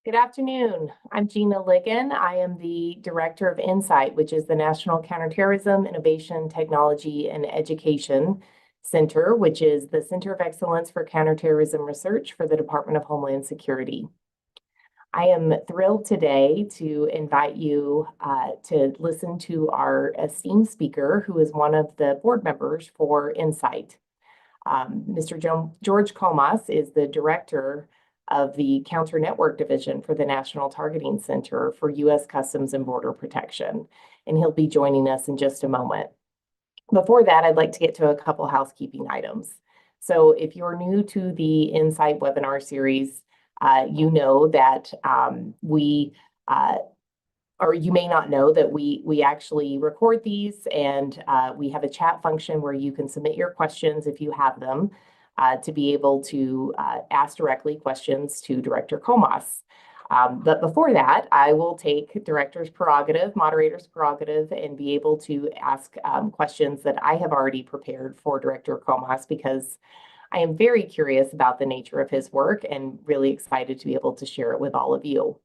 Good afternoon. I'm Gina Ligon. I am the director of NCITE, which is the National Counterterrorism, Innovation, Technology, and Education Center, which is the Center of Excellence for Counterterrorism Research for the Department of Homeland Security. I am thrilled today to invite you to listen to our esteemed speaker, who is one of the board members for NCITE. Mr. Jorge Comas is the director of the Counter Network Division for the National Targeting Center for U.S. Customs and Border Protection, and he'll be joining us in just a moment. Before that, I'd like to get to a couple housekeeping items. So if you're new to the NCITE webinar series, you know that or you may not know that we actually record these, and we have a chat function where you can submit your questions if you have them to be able to ask directly questions to Director Comas. But before that, I will take director's prerogative, moderator's prerogative, and be able to ask questions that I have already prepared for Director Comas, because I am very curious about the nature of his work and really excited to be able to share it with all of you.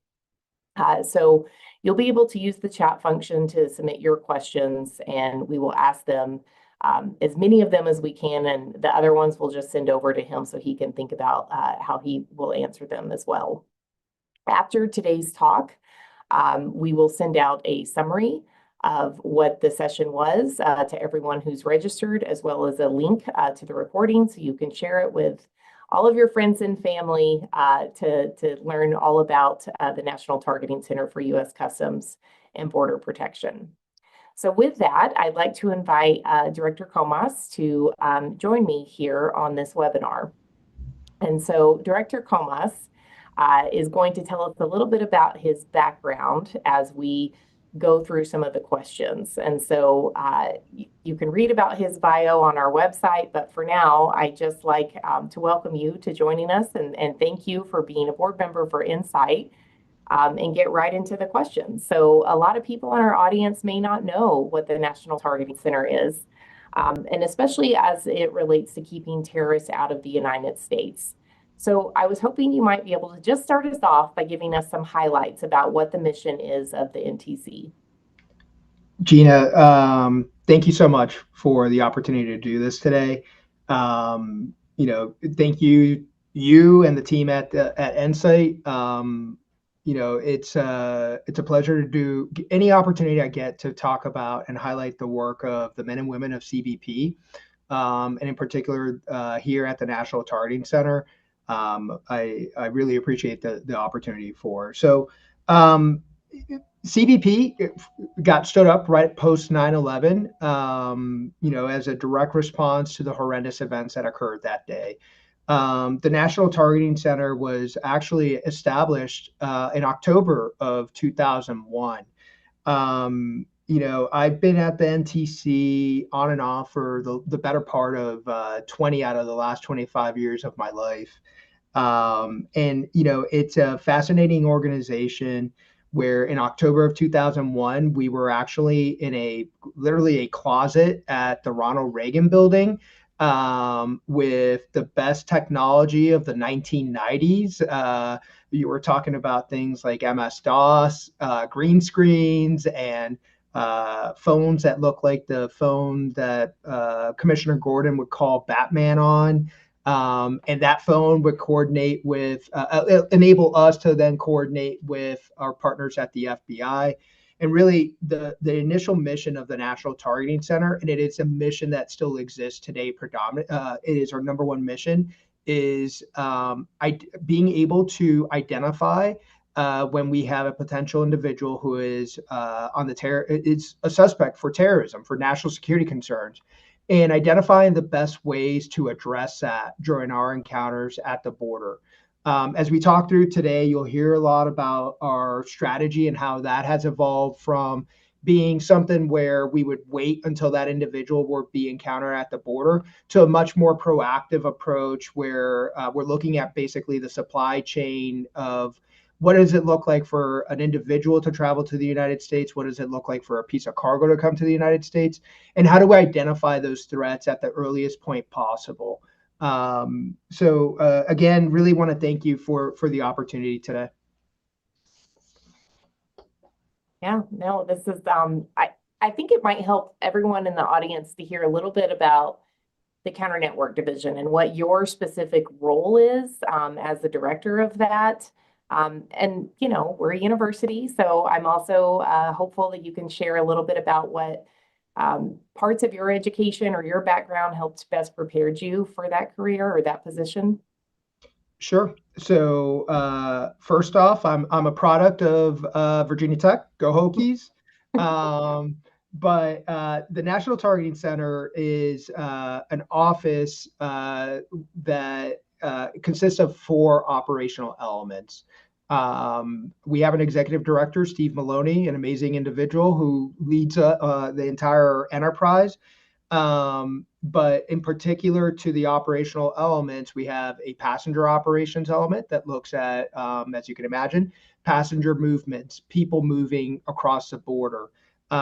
So you'll be able to use the chat function to submit your questions, and we will ask them, as many of them as we can, and the other ones we'll just send over to him so he can think about how he will answer them as well. After today's talk, we will send out a summary of what the session was to everyone who's registered, as well as a link to the recording so you can share it with all of your friends and family to learn all about the National Targeting Center for U.S. Customs and Border Protection. So with that, I'd like to invite Director Comas to join me here on this webinar. And so Director Comas is going to tell us a little bit about his background as we go through some of the questions. And so you can read about his bio on our website, but for now, I'd just like to welcome you to joining us and thank you for being a board member for NCITE, and get right into the questions. So a lot of people in our audience may not know what the National Targeting Center is, and especially as it relates to keeping terrorists out of the United States. So I was hoping you might be able to just start us off by giving us some highlights about what the mission is of the NTC. Gina, thank you so much for the opportunity to do this today. Thank you and the team at NCITE. It's a pleasure to do any opportunity I get to talk about and highlight the work of the men and women of CBP, and in particular here at the National Targeting Center. I really appreciate the opportunity for. So CBP got stood up right post 9/11, as a direct response to the horrendous events that occurred that day. The National Targeting Center was actually established in October of 2001. I've been at the NTC on and off for the better part of 20 out of the last 25 years of my life. It's a fascinating organization where in October of 2001, we were actually in literally a closet at the Ronald Reagan building, with the best technology of the 1990s. You were talking about things like MS-DOS, green screens, and phones that look like the phone that Commissioner Gordon would call Batman on. And that phone would coordinate with, enable us to then coordinate with our partners at the FBI. And really, the initial mission of the National Targeting Center, and it is a mission that still exists today, it is our number one mission, is being able to identify when we have a potential individual who is is a suspect for terrorism, for national security concerns, and identifying the best ways to address that during our encounters at the border. As we talk through today, you'll hear a lot about our strategy and how that has evolved from being something where we would wait until that individual would be encountered at the border to a much more proactive approach where we're looking at basically the supply chain of what does it look like for an individual to travel to the United States? What does it look like for a piece of cargo to come to the United States? And how do we identify those threats at the earliest point possible? Again, really want to thank you for the opportunity today. Yeah, no, this is I think it might help everyone in the audience to hear a little bit about the counter network division and what your specific role is as the director of that. And you know, we're a university, so I'm also hopeful that you can share a little bit about what parts of your education or your background helped best prepared you for that career or that position. Sure. So first off, I'm a product of Virginia Tech. Go Hokies! Um, but the National Targeting Center is an office that consists of four operational elements. We have an executive director, Steve Maloney, an amazing individual who leads the entire enterprise. But in particular to the operational elements, we have a passenger operations element that looks at, as you can imagine, passenger movements, people moving across the border.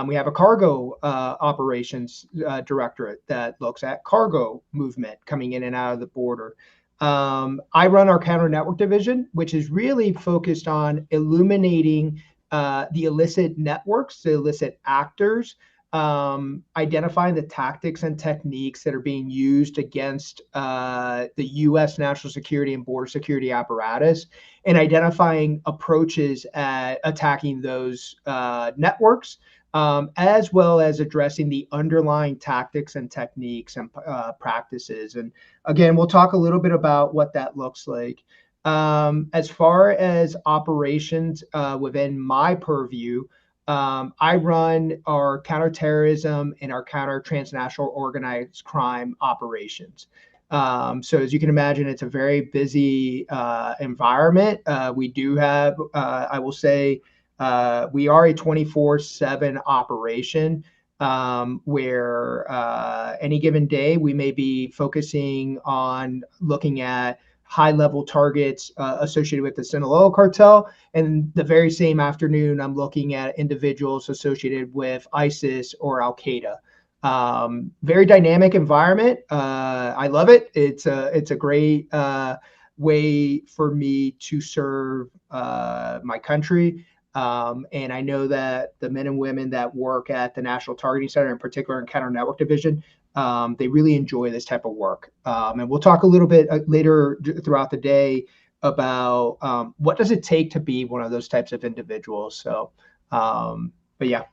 We have a cargo operations directorate that looks at cargo movement coming in and out of the border. I run our counter network division, which is really focused on illuminating the illicit networks, the illicit actors, identifying the tactics and techniques that are being used against the U.S. national security and border security apparatus, and identifying approaches at attacking those networks, as well as addressing the underlying tactics and techniques and practices. And again, we'll talk a little bit about what that looks like. As far as operations within my purview, I run our counterterrorism and our counter transnational organized crime operations. So as you can imagine, it's a very busy environment. We do have, I will say, we are a 24/7 operation where any given day we may be focusing on looking at high level targets associated with the Sinaloa cartel. And the very same afternoon, I'm looking at individuals associated with ISIS or Al Qaeda. Very dynamic environment. I love it. It's a great way for me to serve my country. And I know that the men and women that work at the National Targeting Center, in particular in Counter Network Division, they really enjoy this type of work. And we'll talk a little bit later throughout the day about what does it take to be one of those types of individuals. So, but yeah.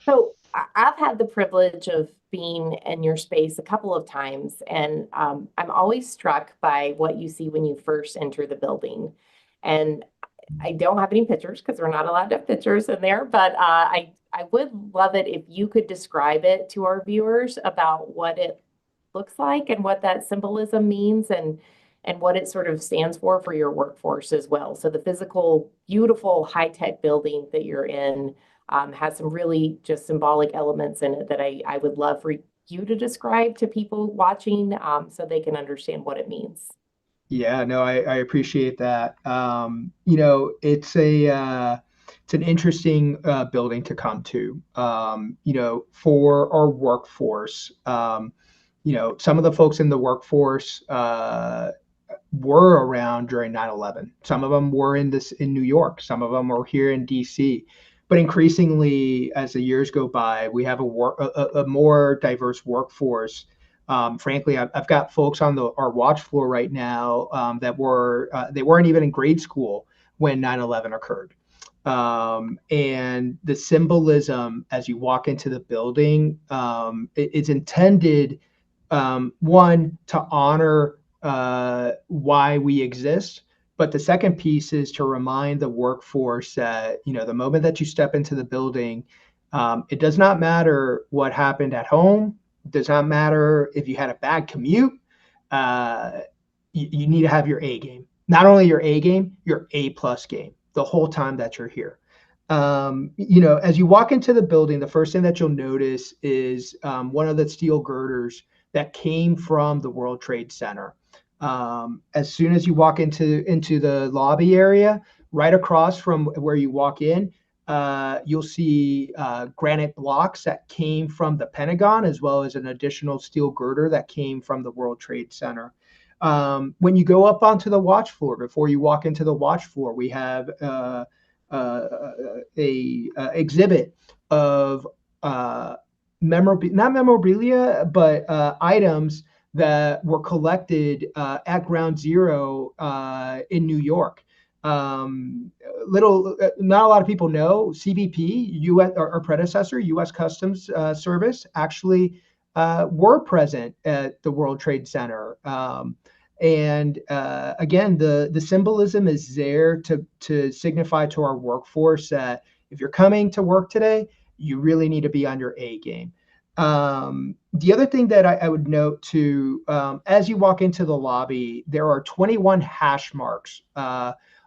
So I've had the privilege of being in your space a couple of times, and I'm always struck by what you see when you first enter the building. And I don't have any pictures because we're not allowed to have pictures in there, but I would love it if you could describe it to our viewers about what it looks like and what that symbolism means and what it sort of stands for your workforce as well. So the physical, beautiful high-tech building that you're in has some really just symbolic elements in it that I would love for you to describe to people watching so they can understand what it means. Yeah, no, I appreciate that. It's an interesting building to come to. For our workforce, some of the folks in the workforce were around during 9/11. Some of them were in New York. Some of them were here in DC. But increasingly, as the years go by, we have a more diverse workforce. Frankly, I've got folks on our watch floor right now that they weren't even in grade school when 9/11 occurred. And the symbolism as you walk into the building, it's intended, one, to honor why we exist. But the second piece is to remind the workforce that, the moment that you step into the building, it does not matter what happened at home. It does not matter if you had a bad commute. Uh, you need to have your A game. Not only your A game, your A plus game the whole time that you're here. As you walk into the building, the first thing that you'll notice is one of the steel girders that came from the World Trade Center. As soon as you walk into the lobby area, right across from where you walk in, you'll see granite blocks that came from the Pentagon, as well as an additional steel girder that came from the World Trade Center. When you go up onto the watch floor, before you walk into the watch floor, we have exhibit of not memorabilia, but items that were collected at Ground Zero in New York. Not a lot of people know CBP, U.S. Our predecessor, U.S. Customs Service, actually were present at the World Trade Center. And again, the symbolism is there to signify to our workforce that if you're coming to work today, you really need to be on your A game. The other thing that I would note too, as you walk into the lobby, there are 21 hash marks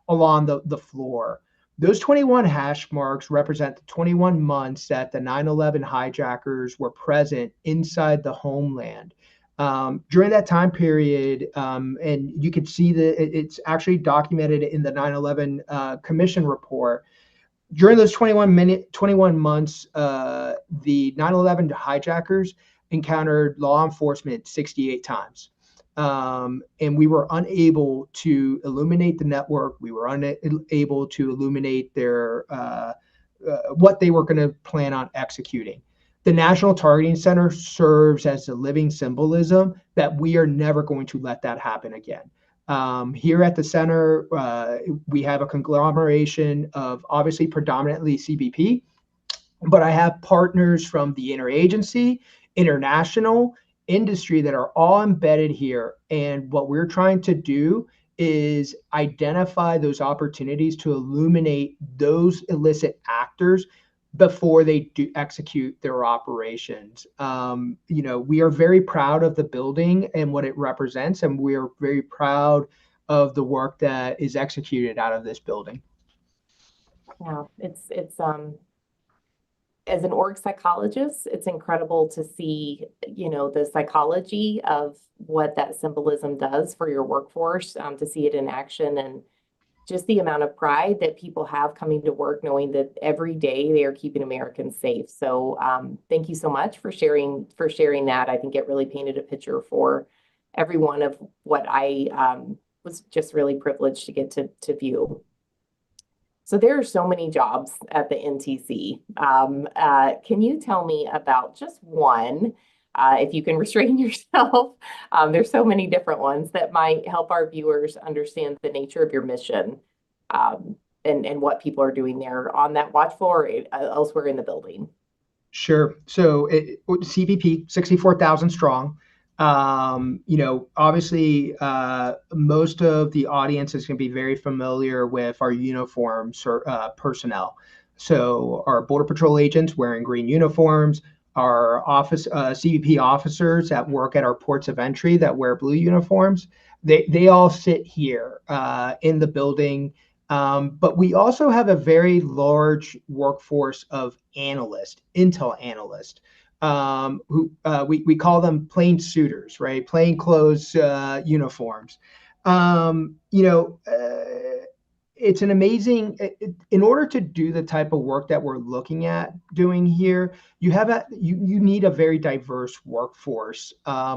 along the floor. Those 21 hash marks represent the 21 months that the 9/11 hijackers were present inside the homeland. During that time period, and you could see that it's actually documented in the 9/11 Commission report. During those 21 months, the 9/11 hijackers encountered law enforcement 68 times. And we were unable to illuminate the network. We were unable to illuminate their what they were going to plan on executing. The National Targeting Center serves as a living symbolism that we are never going to let that happen again. Here at the center, we have a conglomeration of obviously predominantly CBP, but I have partners from the interagency, international, industry that are all embedded here. And what we're trying to do is identify those opportunities to illuminate those illicit actors before they do execute their operations. We are very proud of the building and what it represents, and we are very proud of the work that is executed out of this building. Yeah, it's as an org psychologist, it's incredible to see, the psychology of what that symbolism does for your workforce, to see it in action, and just the amount of pride that people have coming to work, knowing that every day they are keeping Americans safe. So thank you so much for sharing that. I think it really painted a picture for everyone of what I was just really privileged to get to view. So there are so many jobs at the NTC. Can you tell me about just one, if you can restrain yourself? There's so many different ones that might help our viewers understand the nature of your mission, and what people are doing there on that watch floor or elsewhere in the building. Sure. So CBP, 64,000 strong. Obviously, most of the audience is going to be very familiar with our uniforms personnel. So our Border Patrol agents wearing green uniforms, our CBP officers that work at our ports of entry that wear blue uniforms, they all sit here in the building. But we also have a very large workforce of intel analysts, who we call them plain suiters, right? Plain clothes uniforms. It's an amazing. In order to do the type of work that we're looking at doing here, you need a very diverse workforce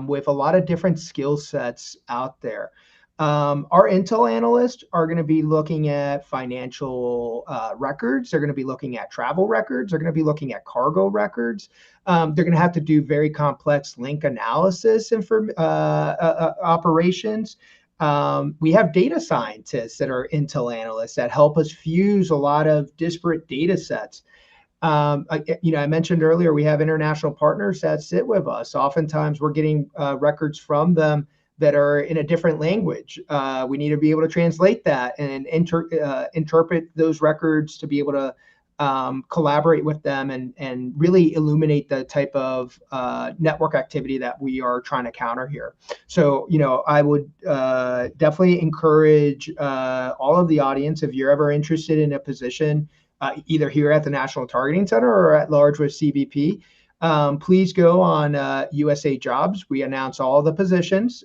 with a lot of different skill sets out there. Our intel analysts are going to be looking at financial records. They're going to be looking at travel records. They're going to be looking at cargo records. They're going to have to do very complex link analysis and for operations. We have data scientists that are intel analysts that help us fuse a lot of disparate data sets. I mentioned earlier, we have international partners that sit with us. Oftentimes we're getting records from them that are in a different language. We need to be able to translate that and interpret those records to be able to collaborate with them and really illuminate the type of network activity that we are trying to counter here. So, I would definitely encourage all of the audience, if you're ever interested in a position, either here at the National Targeting Center or at large with CBP, please go on USA Jobs. We announce all the positions.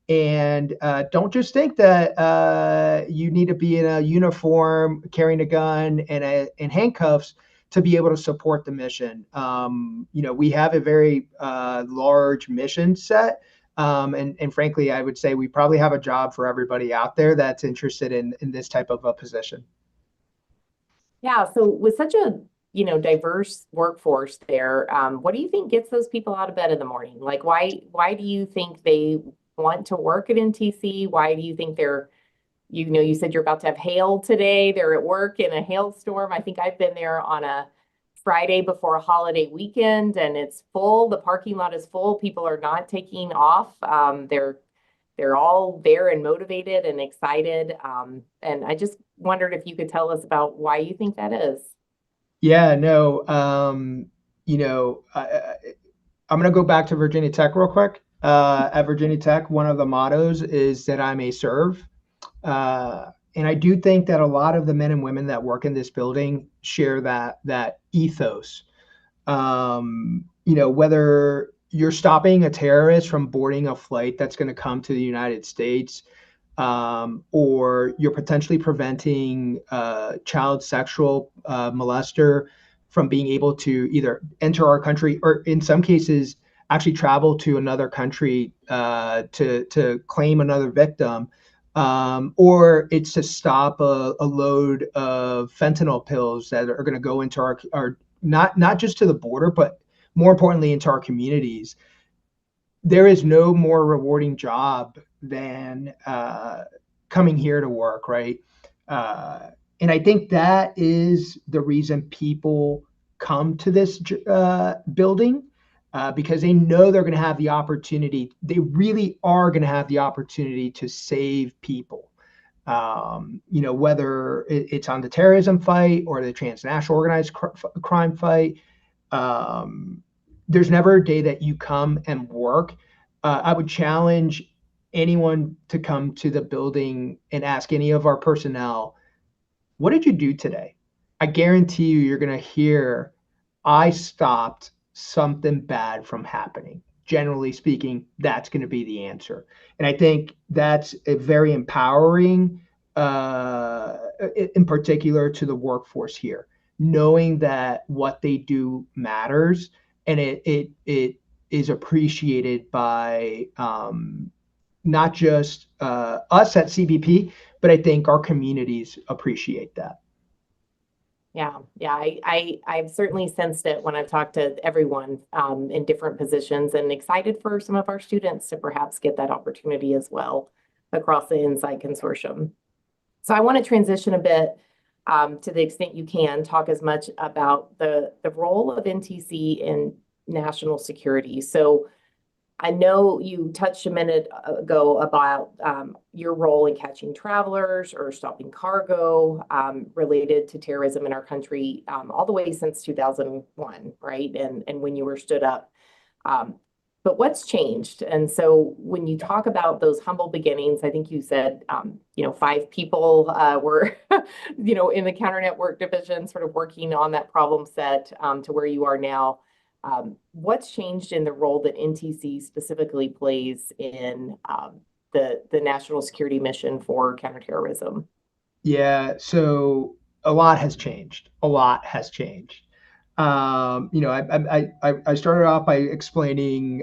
And don't just think that you need to be in a uniform, carrying a gun and handcuffs to be able to support the mission. We have a very large mission set. And frankly, I would say we probably have a job for everybody out there that's interested in this type of a position. Yeah, so with such a, diverse workforce there, what do you think gets those people out of bed in the morning? Like, why do you think they want to work at NTC? Why do you think they're, you said you're about to have hail today. They're at work in a hailstorm. I think I've been there on a Friday before a holiday weekend and it's full. The parking lot is full. People are not taking off. They're all there and motivated and excited. And I just wondered if you could tell us about why you think that is. Yeah, no, you know, I'm going to go back to Virginia Tech real quick. At Virginia Tech, one of the mottos is that I may serve. And I do think that a lot of the men and women that work in this building share that ethos. Whether you're stopping a terrorist from boarding a flight that's going to come to the United States, or you're potentially preventing child sexual molester from being able to either enter our country or, in some cases, actually travel to another country to claim another victim, or it's to stop a load of fentanyl pills that are going to go into our not just to the border, but more importantly into our communities. There is no more rewarding job than coming here to work, right? And I think that is the reason people come to this building, because they know they're going to have the opportunity. They really are going to have the opportunity to save people. Whether it's on the terrorism fight or the transnational organized crime fight. Um, there's never a day that you come and work. I would challenge anyone to come to the building and ask any of our personnel, what did you do today? I guarantee you're going to hear, I stopped something bad from happening. Generally speaking, that's going to be the answer. And I think that's a very empowering, in particular to the workforce here, knowing that what they do matters and it is appreciated by not just us at CBP, but I think our communities appreciate that. Yeah. I've certainly sensed it when I've talked to everyone in different positions and excited for some of our students to perhaps get that opportunity as well across the NCITE consortium. So I want to transition a bit to the extent you can, talk as much about the role of NTC in national security. So I know you touched a minute ago about your role in catching travelers or stopping cargo related to terrorism in our country all the way since 2001, right? And when you were stood up. But what's changed? And so when you talk about those humble beginnings, I think you said, 5 people were, in the counter network division, sort of working on that problem set to where you are now. What's changed in the role that NTC specifically plays in the national security mission for counterterrorism? Yeah, so a lot has changed. A lot has changed. I started off by explaining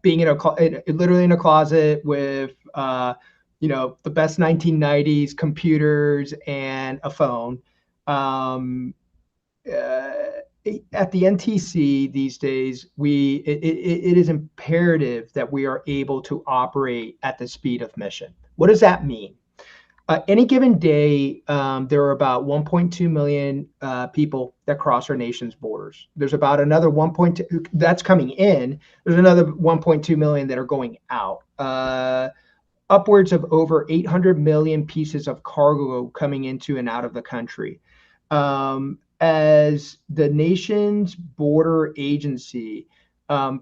being literally in a closet with the best 1990s computers and a phone. Um, uh, at the NTC these days, it is imperative that we are able to operate at the speed of mission. What does that mean? Any given day, there are about 1.2 million people that cross our nation's borders. There's about another 1.2 that's coming in. There's another 1.2 million that are going out. Upwards of over 800 million pieces of cargo coming into and out of the country. As the nation's border agency,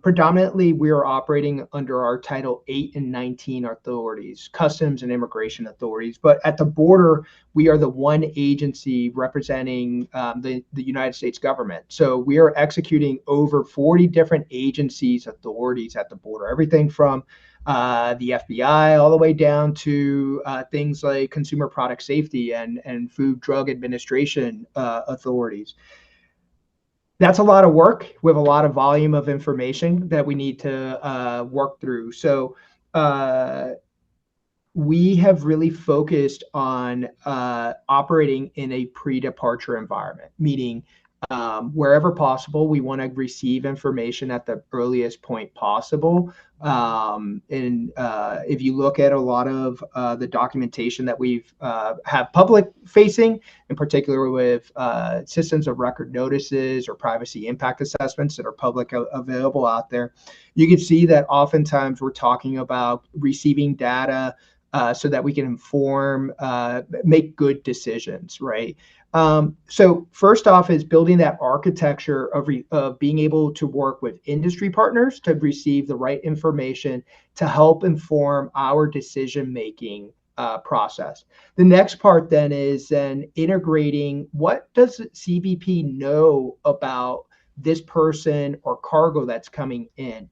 predominantly we are operating under our Title 8 and 19 authorities, customs and immigration authorities. But at the border, we are the one agency representing the United States government. So we are executing over 40 different agencies, authorities at the border, everything from the FBI all the way down to things like consumer product safety and food drug administration authorities. That's a lot of work with a lot of volume of information that we need to work through. So we have really focused on operating in a pre-departure environment, meaning wherever possible, we want to receive information at the earliest point possible. And if you look at a lot of the documentation that we've have public facing, in particular with systems of record notices or privacy impact assessments that are public available out there, you can see that oftentimes we're talking about receiving data so that we can inform, make good decisions, right? So first off is building that architecture of being able to work with industry partners to receive the right information to help inform our decision-making process. The next part then is then integrating what does CBP know about this person or cargo that's coming in.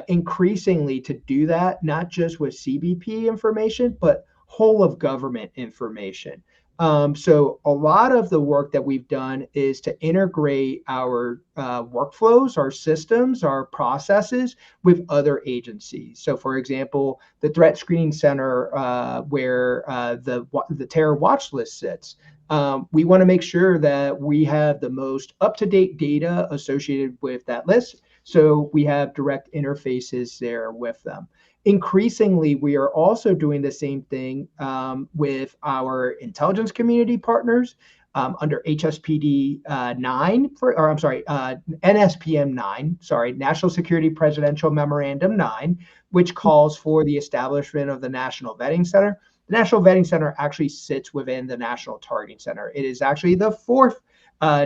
Increasingly to do that, not just with CBP information, but whole of government information. So a lot of the work that we've done is to integrate our workflows, our systems, our processes with other agencies. So, for example, the Threat Screening Center, where the terror watch list sits, we want to make sure that we have the most up-to-date data associated with that list. So we have direct interfaces there with them. Increasingly, we are also doing the same thing with our intelligence community partners under HSPD 9, or I'm sorry, NSPM 9, sorry, National Security Presidential Memorandum 9, which calls for the establishment of the National Vetting Center. The National Vetting Center actually sits within the National Targeting Center. It is actually the fourth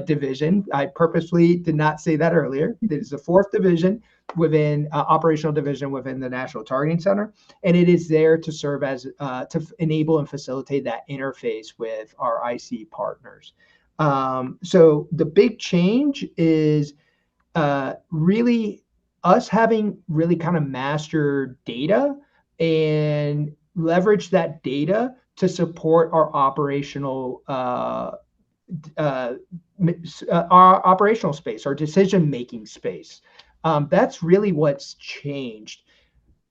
division. I purposely did not say that earlier. It is the fourth division within operational division within the National Targeting Center, and it is there to serve as to enable and facilitate that interface with our IC partners. So the big change is really us having really kind of mastered data and leverage that data to support our operational space, our decision-making space. That's really what's changed.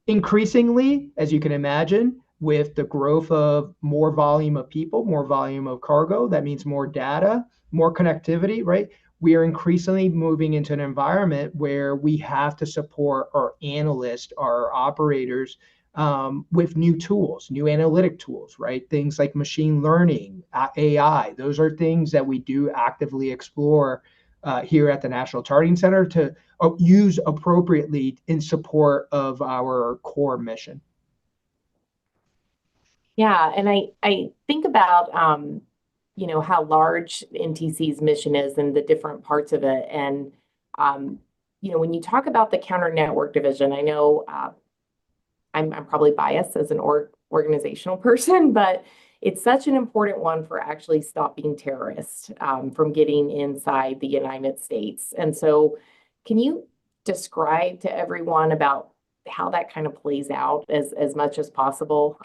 Increasingly, as you can imagine, with the growth of more volume of people, more volume of cargo, that means more data, more connectivity, right? We are increasingly moving into an environment where we have to support our analysts, our operators, with new tools, new analytic tools, right? Things like machine learning, AI. Those are things that we do actively explore here at the National Targeting Center to use appropriately in support of our core mission. Yeah, and I think about how large NTC's mission is and the different parts of it. And when you talk about the counter network division, I know I'm probably biased as an organizational person, but it's such an important one for actually stopping terrorists from getting inside the United States. And so can you describe to everyone about how that kind of plays out as much as possible,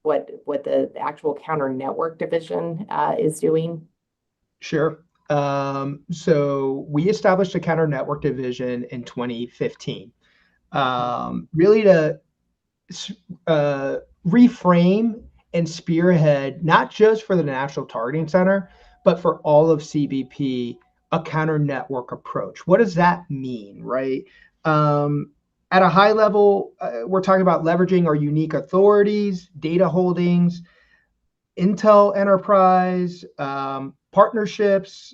what the actual counter network division is doing? Sure. So we established a counter network division in 2015, really to reframe and spearhead, not just for the National Targeting Center, but for all of CBP, a counter network approach. What does that mean, right? At a high level, we're talking about leveraging our unique authorities, data holdings, intel enterprise, partnerships,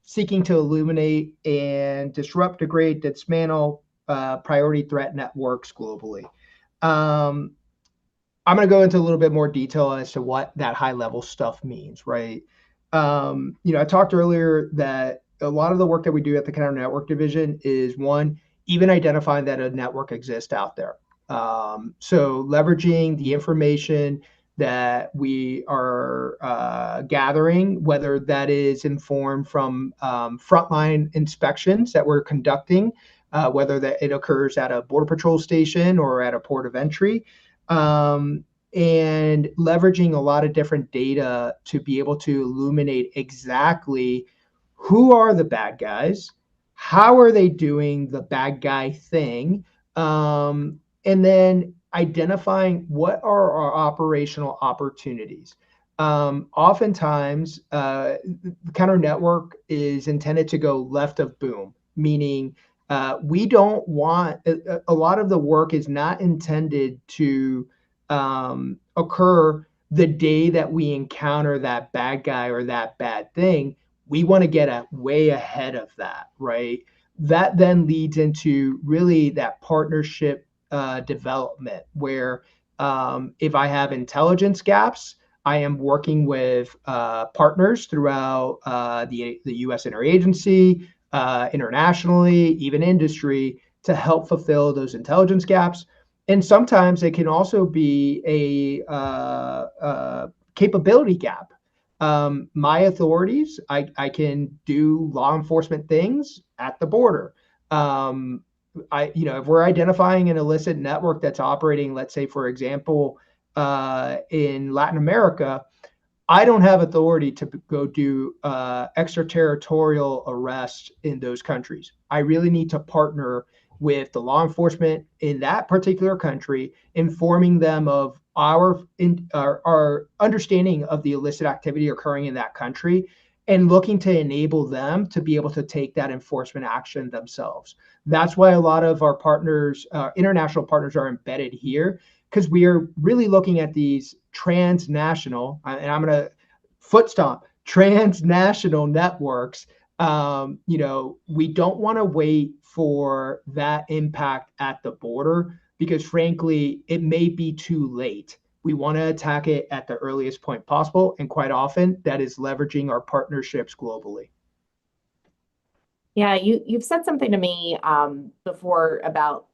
seeking to illuminate and disrupt, degrade, dismantle priority threat networks globally. I'm going to go into a little bit more detail as to what that high level stuff means, right? I talked earlier that a lot of the work that we do at the counter network division is one, even identifying that a network exists out there. So leveraging the information that we are gathering, whether that is informed from frontline inspections that we're conducting, whether that it occurs at a border patrol station or at a port of entry, and leveraging a lot of different data to be able to illuminate exactly who are the bad guys, how are they doing the bad guy thing, and then identifying what are our operational opportunities. Oftentimes, the counter network is intended to go left of boom, meaning we don't want a lot of the work is not intended to occur the day that we encounter that bad guy or that bad thing. We want to get way ahead of that, right? That then leads into really that partnership development where if I have intelligence gaps, I am working with partners throughout the U.S. interagency, internationally, even industry, to help fulfill those intelligence gaps. And sometimes it can also be a capability gap. My authorities, I can do law enforcement things at the border. If we're identifying an illicit network that's operating, let's say, for example, in Latin America, I don't have authority to go do extraterritorial arrests in those countries. I really need to partner with the law enforcement in that particular country, informing them of our understanding of the illicit activity occurring in that country, and looking to enable them to be able to take that enforcement action themselves. That's why a lot of our partners, international partners, are embedded here, because we are really looking at these transnational, and I'm going to foot stomp, transnational networks. We don't want to wait for that impact at the border, because frankly, it may be too late. We want to attack it at the earliest point possible. And quite often that is leveraging our partnerships globally. Yeah, you've said something to me before about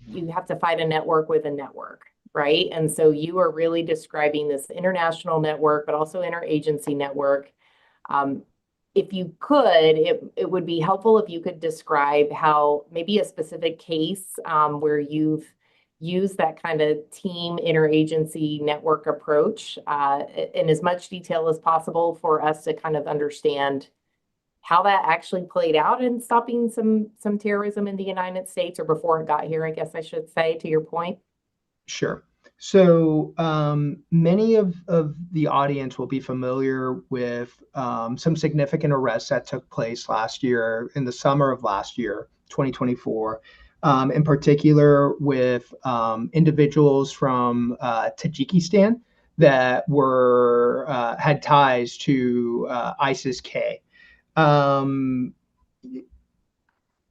you have to fight a network with a network, right? And so you are really describing this international network, but also interagency network. If you could, it would be helpful if you could describe how maybe a specific case where you've used that kind of team interagency network approach in as much detail as possible for us to kind of understand how that actually played out in stopping some terrorism in the United States, or before it got here, I guess I should say, to your point. Sure. So many of the audience will be familiar with some significant arrests that took place last year, in the summer of last year, 2024, in particular with individuals from Tajikistan that had ties to ISIS-K.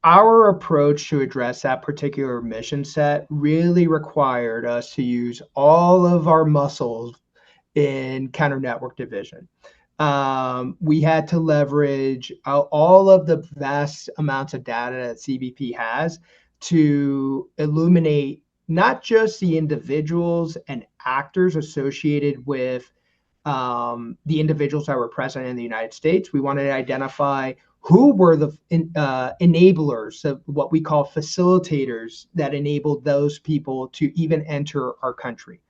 Our approach to address that particular mission set really required us to use all of our muscles in counter network division. We had to leverage all of the vast amounts of data that CBP has to illuminate not just the individuals and actors associated with the individuals that were present in the United States. We wanted to identify who were the enablers, of what we call facilitators, that enabled those people to even enter our country.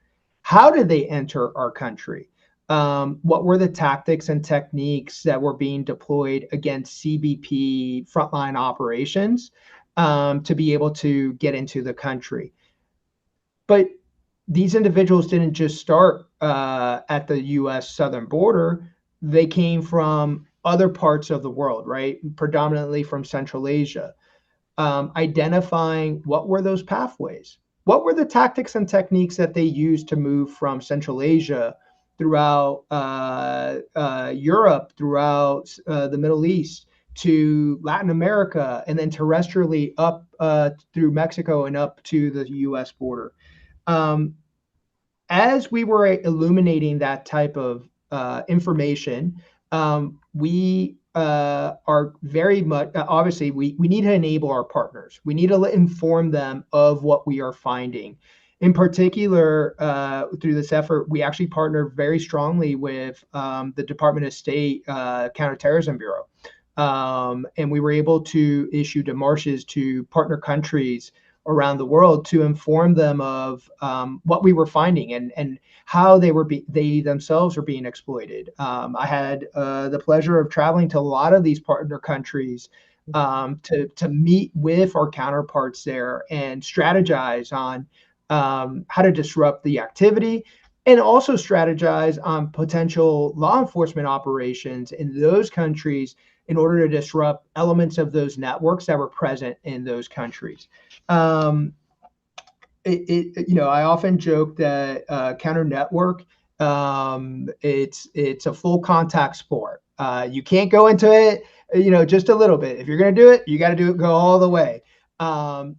How did they enter our country? What were the tactics and techniques that were being deployed against CBP frontline operations to be able to get into the country? But these individuals didn't just start at the U.S. southern border. They came from other parts of the world, right? Predominantly from Central Asia. Identifying what were those pathways? What were the tactics and techniques that they used to move from Central Asia throughout Europe, throughout the Middle East, to Latin America, and then terrestrially up through Mexico and up to the U.S. border? As we were illuminating that type of information, we are very much, obviously, we need to enable our partners. We need to inform them of what we are finding. In particular, through this effort, we actually partner very strongly with the Department of State Counterterrorism Bureau. And we were able to issue demarches to partner countries around the world to inform them of what we were finding and how they themselves were being exploited. I had the pleasure of traveling to a lot of these partner countries to meet with our counterparts there and strategize on how to disrupt the activity, and also strategize on potential law enforcement operations in those countries in order to disrupt elements of those networks that were present in those countries. Um, I often joke that counter network, it's a full contact sport. You can't go into it, just a little bit. If you're going to do it, you got to go all the way.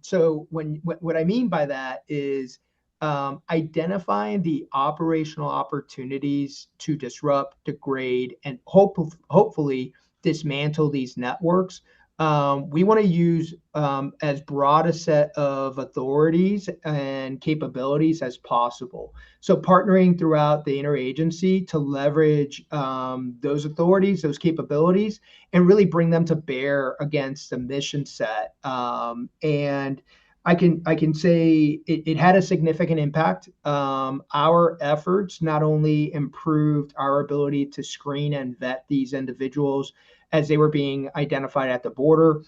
So what I mean by that is identifying the operational opportunities to disrupt, degrade, and hopefully dismantle these networks. We want to use as broad a set of authorities and capabilities as possible. So partnering throughout the interagency to leverage those authorities, those capabilities, and really bring them to bear against the mission set. And I can say it had a significant impact. Our efforts not only improved our ability to screen and vet these individuals as they were being identified at the border.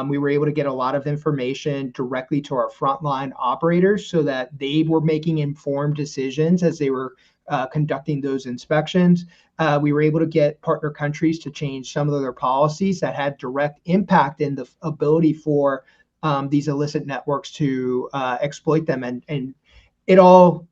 We were able to get a lot of information directly to our frontline operators so that they were making informed decisions as they were conducting those inspections. We were able to get partner countries to change some of their policies that had direct impact in the ability for these illicit networks to exploit them. And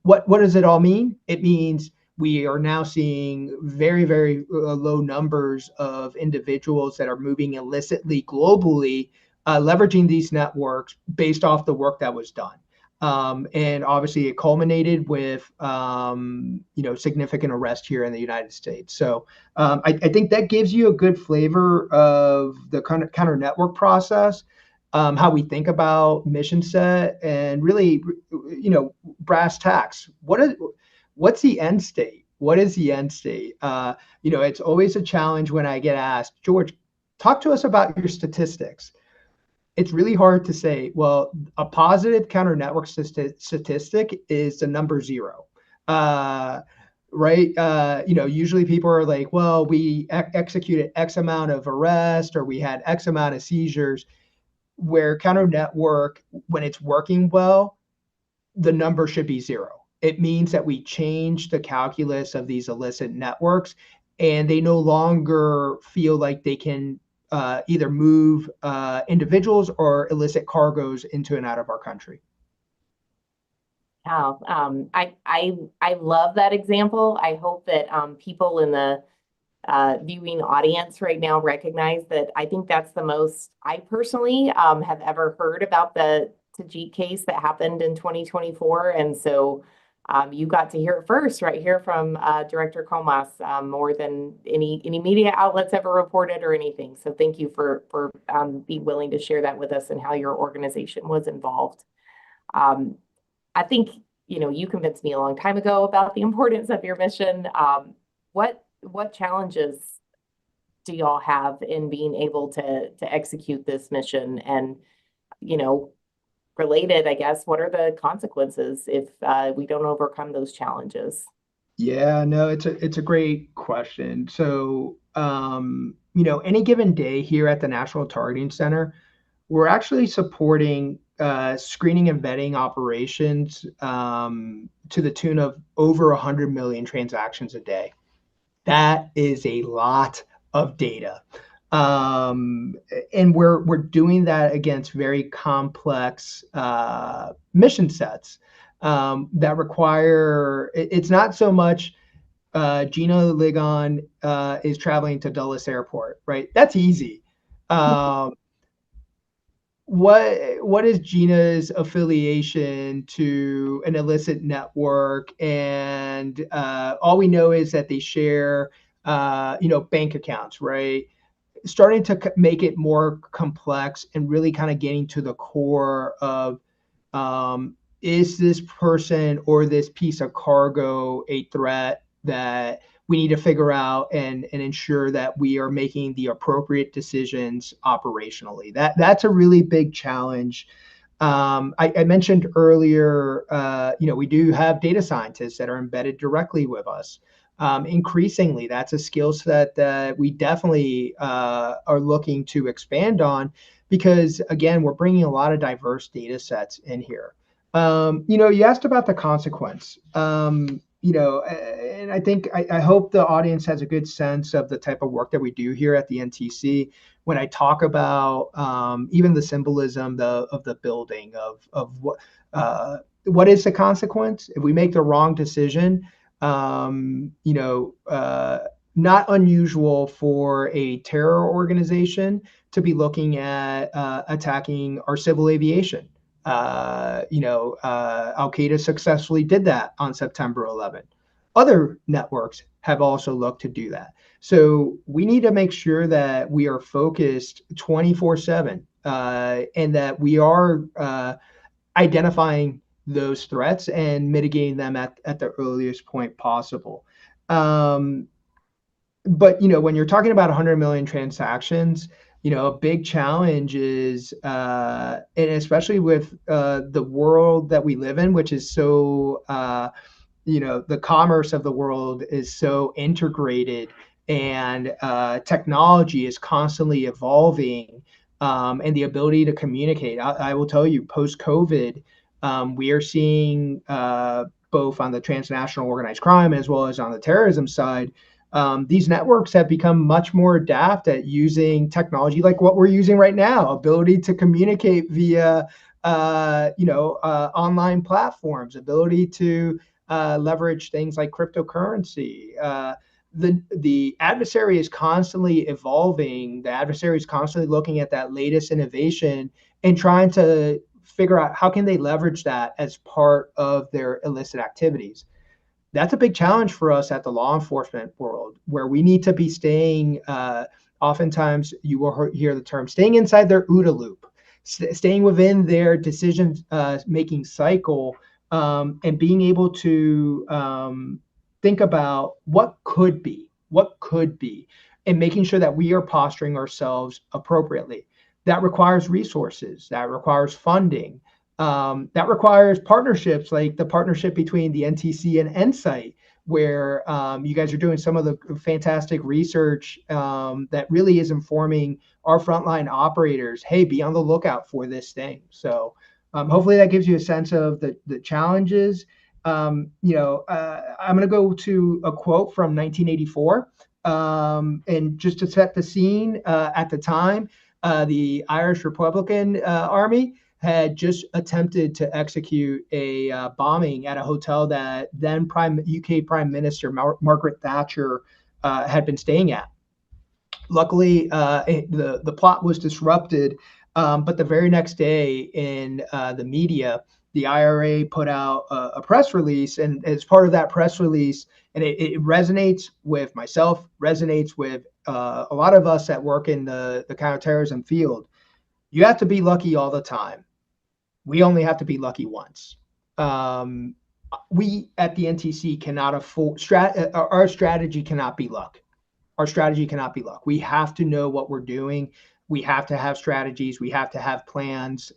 what does it all mean? It means we are now seeing very, very low numbers of individuals that are moving illicitly globally, leveraging these networks based off the work that was done. And obviously it culminated with, significant arrest here in the United States. So I think that gives you a good flavor of the kind of counter network process, how we think about mission set, and really, brass tacks. What's the end state? What is the end state? It's always a challenge when I get asked, George, talk to us about your statistics. It's really hard to say, well, a positive counter network statistic is the number 0. Right? Usually people are like, well, we executed X amount of arrests, or we had X amount of seizures. Where counter network, when it's working well, the number should be 0. It means that we change the calculus of these illicit networks, and they no longer feel like they can either move individuals or illicit cargoes into and out of our country. Wow. I love that example. I hope that people in the viewing audience right now recognize that. I think that's the most I personally have ever heard about the Tajik case that happened in 2024. And so you got to hear it first right here from Director Comas, more than any media outlets ever reported or anything. So thank you for being willing to share that with us and how your organization was involved. I think, you convinced me a long time ago about the importance of your mission. What challenges do y'all have in being able to execute this mission? And, related, I guess, what are the consequences if we don't overcome those challenges? Yeah, no, it's a great question. So, any given day here at the National Targeting Center, we're actually supporting screening and vetting operations to the tune of over 100 million transactions a day. That is a lot of data. And we're doing that against very complex mission sets that require, it's not so much Gina Ligon is traveling to Dulles Airport, right? That's easy. What is Gina's affiliation to an illicit network? And all we know is that they share, bank accounts, right? Starting to make it more complex and really kind of getting to the core of, is this person or this piece of cargo a threat that we need to figure out and ensure that we are making the appropriate decisions operationally. That's a really big challenge. I mentioned earlier, we do have data scientists that are embedded directly with us. Increasingly, that's a skill set that we definitely are looking to expand on, because again, we're bringing a lot of diverse data sets in here. You asked about the consequence. And I think I hope the audience has a good sense of the type of work that we do here at the NTC. When I talk about even the symbolism of the building of what is the consequence if we make the wrong decision. Not unusual for a terror organization to be looking at attacking our civil aviation. Al Qaeda successfully did that on September 11th. Other networks have also looked to do that. So we need to make sure that we are focused 24/7 and that we are identifying those threats and mitigating them at the earliest point possible. But when you're talking about 100 million transactions, a big challenge is, and especially with the world that we live in, which is so, the commerce of the world is so integrated, and technology is constantly evolving, and the ability to communicate. I will tell you, post-COVID, we are seeing both on the transnational organized crime as well as on the terrorism side. These networks have become much more adept at using technology like what we're using right now, ability to communicate via, online platforms, ability to leverage things like cryptocurrency. The adversary is constantly evolving. The adversary is constantly looking at that latest innovation and trying to figure out how can they leverage that as part of their illicit activities. That's a big challenge for us at the law enforcement world, where we need to be staying, oftentimes you will hear the term, staying inside their OODA loop, staying within their decision making cycle, and being able to think about what could be, and making sure that we are posturing ourselves appropriately. That requires resources, that requires funding, that requires partnerships, like the partnership between the NTC and NCITE, where you guys are doing some of the fantastic research that really is informing our frontline operators. Hey, be on the lookout for this thing. So hopefully that gives you a sense of the challenges. I'm going to go to a quote from 1984, and just to set the scene, at the time, the Irish Republican Army had just attempted to execute a bombing at a hotel that then UK Prime Minister Margaret Thatcher had been staying at. Luckily, the plot was disrupted, but the very next day in the media, the IRA put out a press release, and as part of that press release, and it resonates with myself, resonates with a lot of us that work in the counterterrorism field. You have to be lucky all the time. We only have to be lucky once. We at the NTC cannot afford our strategy cannot be luck. Our strategy cannot be luck. We have to know what we're doing. We have to have strategies. We have to have plans,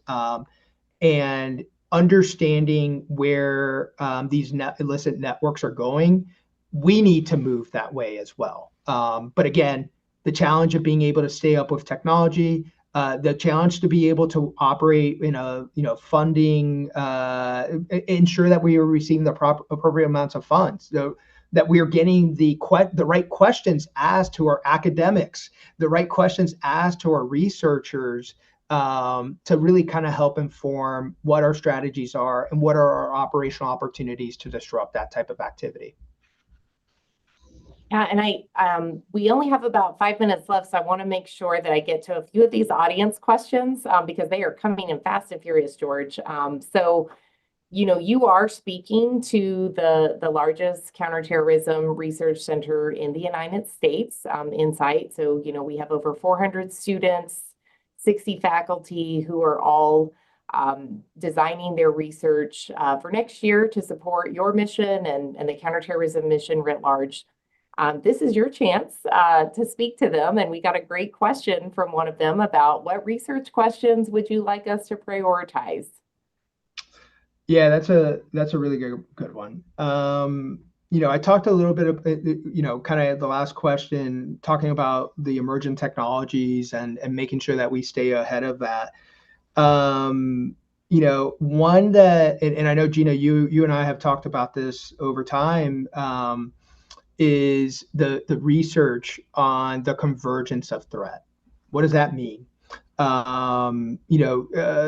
and understanding where these illicit networks are going. We need to move that way as well. But again, the challenge of being able to stay up with technology, the challenge to be able to operate in a funding, ensure that we are receiving the appropriate amounts of funds, so that we are getting the right questions asked to our academics, the right questions asked to our researchers, to really kind of help inform what our strategies are and what are our operational opportunities to disrupt that type of activity. Yeah, and we only have about 5 minutes left, so I want to make sure that I get to a few of these audience questions, because they are coming in fast and furious, George. So, you are speaking to the largest counterterrorism research center in the United States, NCITE. So, we have over 400 students, 60 faculty who are all designing their research for next year to support your mission and the counterterrorism mission writ large. This is your chance to speak to them. And we got a great question from one of them about what research questions would you like us to prioritize? Yeah, that's a really good one. I talked a little bit of, kind of the last question, talking about the emergent technologies and making sure that we stay ahead of that. one that, and I know Gina, you and I have talked about this over time, is the research on the convergence of threat. What does that mean? The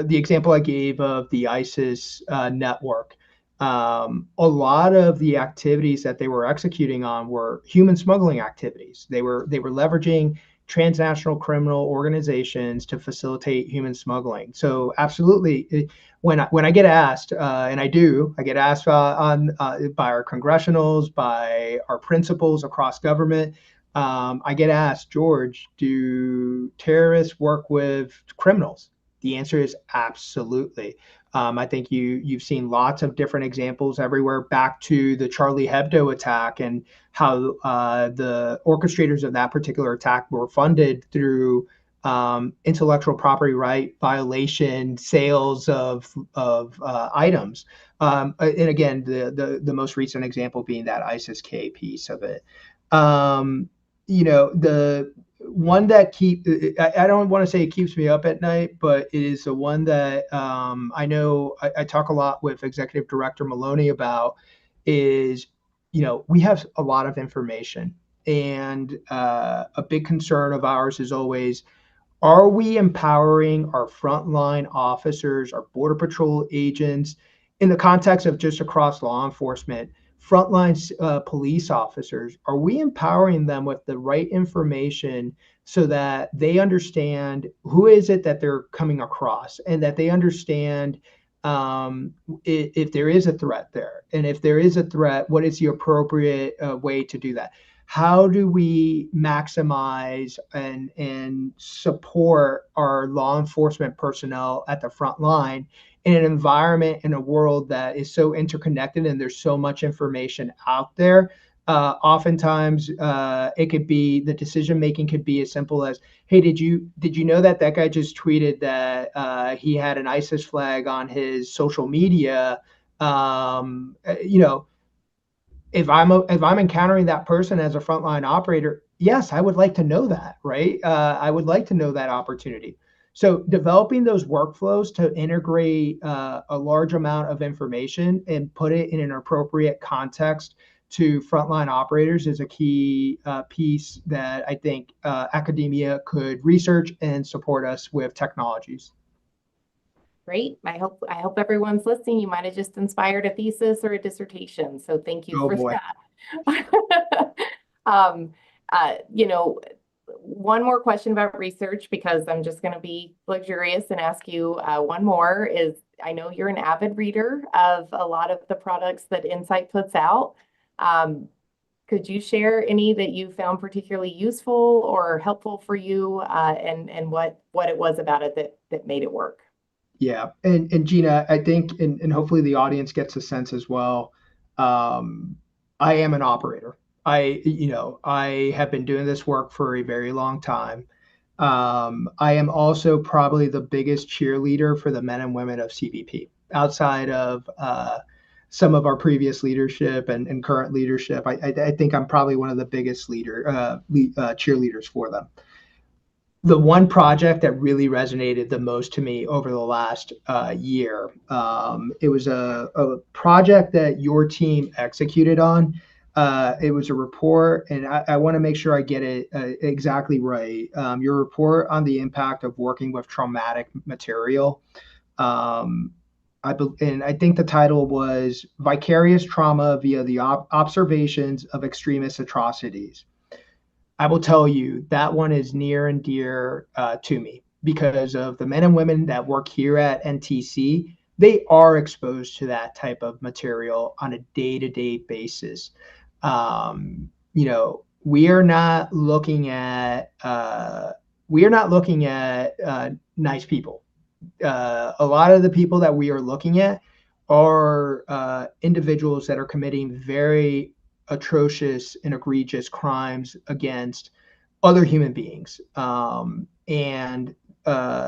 example I gave of the ISIS network, a lot of the activities that they were executing on were human smuggling activities. They were leveraging transnational criminal organizations to facilitate human smuggling. So absolutely, when I get asked, and I get asked by our congressionals, by our principals across government. I get asked, George, do terrorists work with criminals? The answer is absolutely. I think you've seen lots of different examples everywhere, back to the Charlie Hebdo attack and how the orchestrators of that particular attack were funded through intellectual property right violation, sales of items. And again, the most recent example being that ISIS-K piece of it. The one that I don't want to say it keeps me up at night, but it is the one that I know I talk a lot with Executive Director Maloney about is, we have a lot of information, and a big concern of ours is always, are we empowering our frontline officers, our Border Patrol agents, in the context of just across law enforcement, frontline police officers? Are we empowering them with the right information so that they understand who is it that they're coming across, and that they understand if there is a threat there? And if there is a threat, what is the appropriate way to do that? How do we maximize and support our law enforcement personnel at the front line in an environment, in a world that is so interconnected and there's so much information out there? Oftentimes, it could be, the decision making could be as simple as, hey, did you know that guy just tweeted that he had an ISIS flag on his social media? Um, you know, if I'm encountering that person as a frontline operator, yes, I would like to know that, right? I would like to know that opportunity. So developing those workflows to integrate a large amount of information and put it in an appropriate context to frontline operators is a key piece that I think academia could research and support us with technologies. Great. I hope everyone's listening. You might have just inspired a thesis or a dissertation. So thank you Oh for boy. that. Um, one more question about research, because I'm just going to be luxurious and ask you one more. Is, I know you're an avid reader of a lot of the products that NCITE puts out. Could you share any that you found particularly useful or helpful for you, and what it was about it that made it work? Yeah, and Gina, I think, and hopefully the audience gets a sense as well. I am an operator. I have been doing this work for a very long time. I am also probably the biggest cheerleader for the men and women of CBP, outside of some of our previous leadership and current leadership. I think I'm probably one of the biggest cheerleaders for them. The one project that really resonated the most to me over the last year, it was a project that your team executed on. It was a report, and I want to make sure I get it exactly right. Your report on the impact of working with traumatic material. Um, and I think the title was Vicarious Trauma via the Observations of Extremist Atrocities. I will tell you that one is near and dear to me, because of the men and women that work here at NTC. They are exposed to that type of material on a day-to-day basis. We are not looking at nice people. A lot of the people that we are looking at are individuals that are committing very atrocious and egregious crimes against other human beings. And I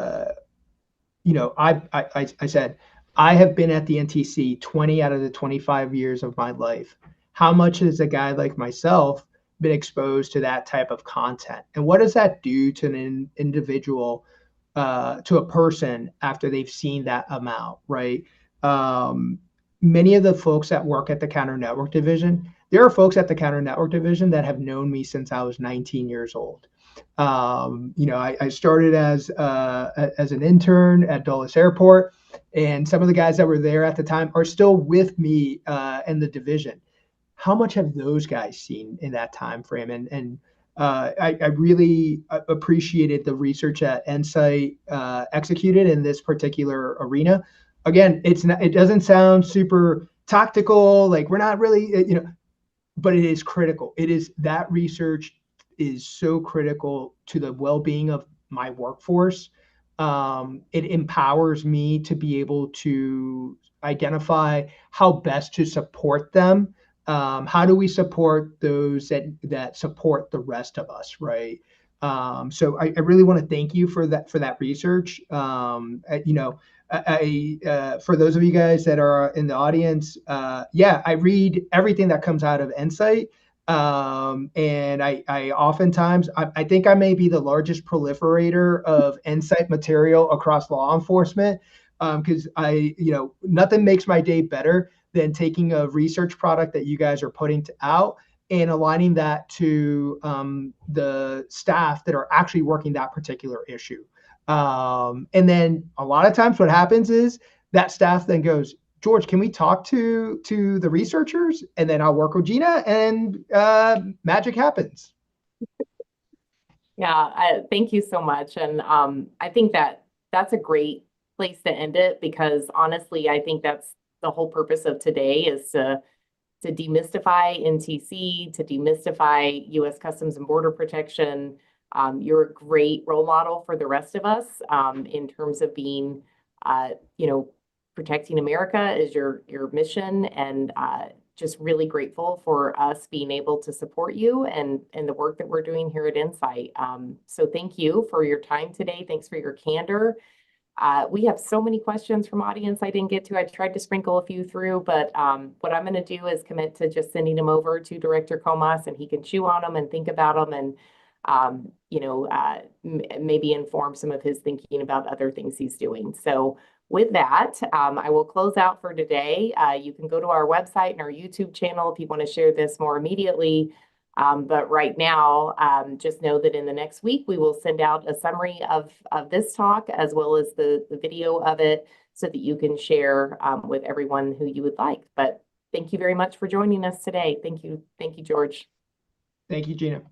said, I have been at the NTC 20 out of the 25 years of my life. How much has a guy like myself been exposed to that type of content? And what does that do to an individual to a person after they've seen that amount, right? Many of the folks that work at the Counter Network Division, there are folks at the Counter Network Division that have known me since I was 19 years old. I started as an intern at Dulles Airport, and some of the guys that were there at the time are still with me in the division. How much have those guys seen in that time frame? I really appreciated the research that NCITE executed in this particular arena. Again, it doesn't sound super tactical, like we're not really, but it is critical. It is that research is so critical to the well-being of my workforce. It empowers me to be able to identify how best to support them. How do we support those that support the rest of us, right? So I really want to thank you for that research. For those of you guys that are in the audience, I read everything that comes out of NCITE. And I oftentimes, I think I may be the largest proliferator of NCITE material across law enforcement, because nothing makes my day better than taking a research product that you guys are putting out and aligning that to the staff that are actually working that particular issue. And then a lot of times what happens is that staff then goes, George, can we talk to the researchers? And then I'll work with Gina, and magic happens. Yeah, thank you so much. And I think that's a great place to end it, because honestly, I think that's the whole purpose of today, is to demystify NTC, to demystify U.S. Customs and Border Protection. You're a great role model for the rest of us in terms of being, protecting America is your mission, and just really grateful for us being able to support you and the work that we're doing here at NCITE. So thank you for your time today. Thanks for your candor. We have so many questions from audience I didn't get to. I tried to sprinkle a few through, but what I'm going to do is commit to just sending them over to Director Comas, and he can chew on them and think about them, and maybe inform some of his thinking about other things he's doing. So with that, I will close out for today. You can go to our website and our YouTube channel if you want to share this more immediately. But right now, just know that in the next week, we will send out a summary of this talk, as well as the video of it, so that you can share with everyone who you would like. But thank you very much for joining us today. Thank you. Thank you, George. Thank you, Gina.